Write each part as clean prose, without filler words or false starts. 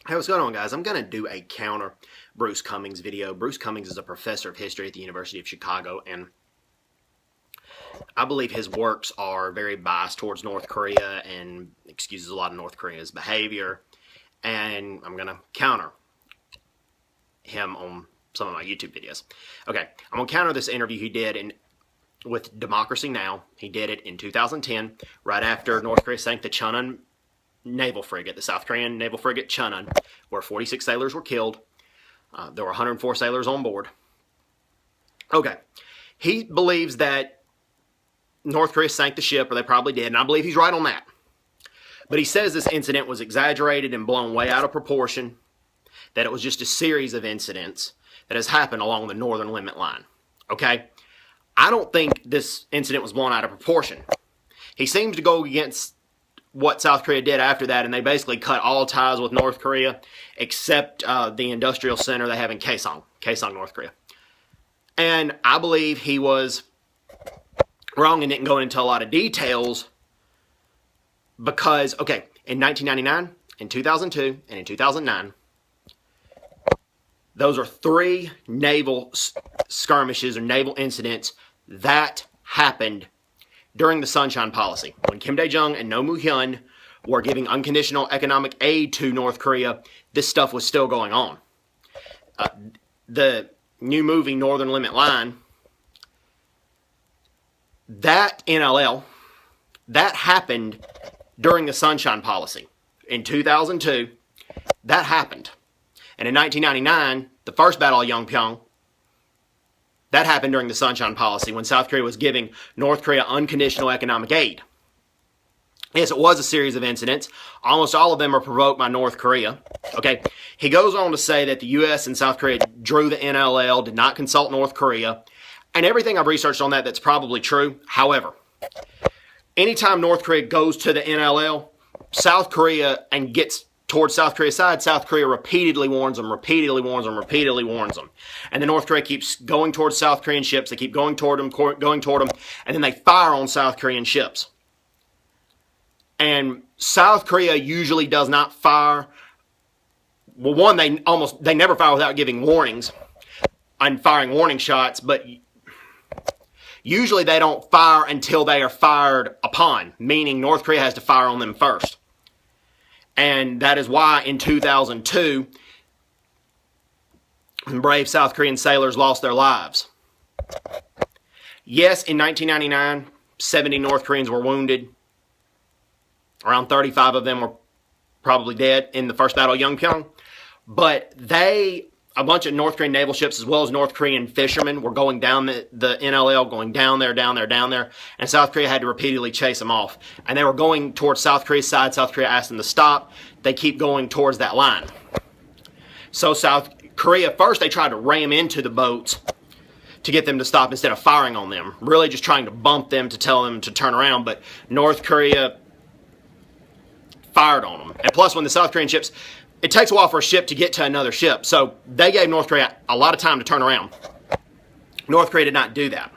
Hey, what's going on, guys? I'm going to do a counter Bruce Cumings video. Bruce Cumings is a professor of history at the University of Chicago, and I believe his works are very biased towards North Korea and excuses a lot of North Korea's behavior. And I'm going to counter him on some of my YouTube videos. Okay, I'm going to counter this interview he did with Democracy Now! He did it in 2010, right after North Korea sank the Cheonan naval frigate, the South Korean naval frigate Cheonan, where 46 sailors were killed. There were 104 sailors on board. Okay, he believes that North Korea sank the ship, or they probably did, and I believe he's right on that. But he says this incident was exaggerated and blown way out of proportion, that it was just a series of incidents that has happened along the northern limit line. Okay? I don't think this incident was blown out of proportion. He seems to go against what South Korea did after that, and they basically cut all ties with North Korea except the industrial center they have in Kaesong, North Korea. And I believe he was wrong and didn't go into a lot of details because, okay, in 1999, in 2002, and in 2009, those are three naval skirmishes or naval incidents that happened during the Sunshine Policy. When Kim Dae-jung and Roh Moo-hyun were giving unconditional economic aid to North Korea, this stuff was still going on. The new movie, Northern Limit Line, that NLL, that happened during the Sunshine Policy. In 2002, that happened. And in 1999, the first Battle of Yongbyon, that happened during the Sunshine Policy when South Korea was giving North Korea unconditional economic aid. Yes, it was a series of incidents. Almost all of them are provoked by North Korea. Okay, he goes on to say that the U.S. and South Korea drew the NLL, did not consult North Korea, and everything I've researched on that, that's probably true. However, anytime North Korea goes to the NLL, South Korea and gets towards South Korea's side, South Korea repeatedly warns them, repeatedly warns them, repeatedly warns them. And then North Korea keeps going towards South Korean ships. They keep going toward them, and then they fire on South Korean ships. And South Korea usually does not fire. Well, one, they never fire without giving warnings and firing warning shots, but usually they don't fire until they are fired upon, meaning North Korea has to fire on them first. And that is why in 2002, brave South Korean sailors lost their lives. Yes, in 1999, 70 North Koreans were wounded. Around 35 of them were probably dead in the first Battle of Yongbyon. But a bunch of North Korean naval ships as well as North Korean fishermen were going down the NLL, going down there, and South Korea had to repeatedly chase them off. And they were going towards South Korea's side. South Korea asked them to stop. They keep going towards that line. So South Korea, first they tried to ram into the boats to get them to stop instead of firing on them. Really just trying to bump them to tell them to turn around, but North Korea fired on them. And plus, when the South Korean ships, it takes a while for a ship to get to another ship. So they gave North Korea a lot of time to turn around. North Korea did not do that.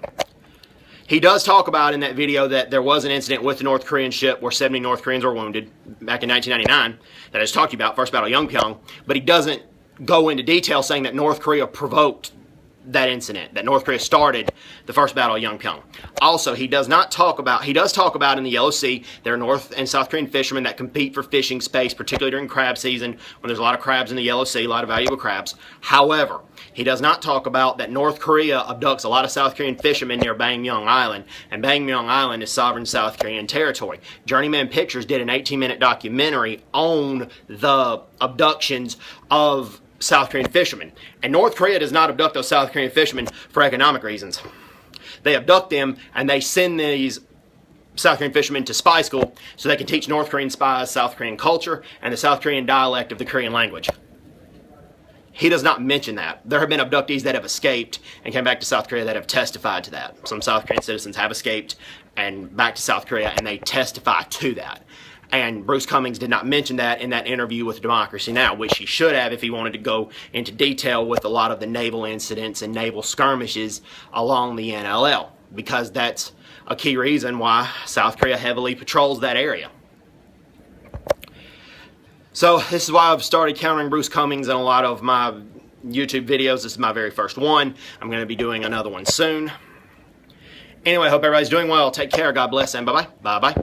He does talk about in that video that there was an incident with the North Korean ship where 70 North Koreans were wounded back in 1999 that I just talked to you about, First Battle of Yongbyon. But he doesn't go into detail saying that North Korea provoked that incident, that North Korea started the first Battle of Yongbyon. Also, he does talk about in the Yellow Sea, there are North and South Korean fishermen that compete for fishing space, particularly during crab season, when there's a lot of crabs in the Yellow Sea, a lot of valuable crabs. However, he does not talk about that North Korea abducts a lot of South Korean fishermen near Bangmyeong Island, and Bangmyeong Island is sovereign South Korean territory. Journeyman Pictures did an 18-minute documentary on the abductions of South Korean fishermen. And North Korea does not abduct those South Korean fishermen for economic reasons. They abduct them and they send these South Korean fishermen to spy school so they can teach North Korean spies South Korean culture and the South Korean dialect of the Korean language. He does not mention that. There have been abductees that have escaped and came back to South Korea that have testified to that. Some South Korean citizens have escaped and back to South Korea, and they testify to that. And Bruce Cumings did not mention that in that interview with Democracy Now!, which he should have if he wanted to go into detail with a lot of the naval incidents and naval skirmishes along the NLL, because that's a key reason why South Korea heavily patrols that area. So this is why I've started countering Bruce Cumings in a lot of my YouTube videos. This is my very first one. I'm going to be doing another one soon. Anyway, hope everybody's doing well. Take care. God bless, and bye-bye. Bye-bye.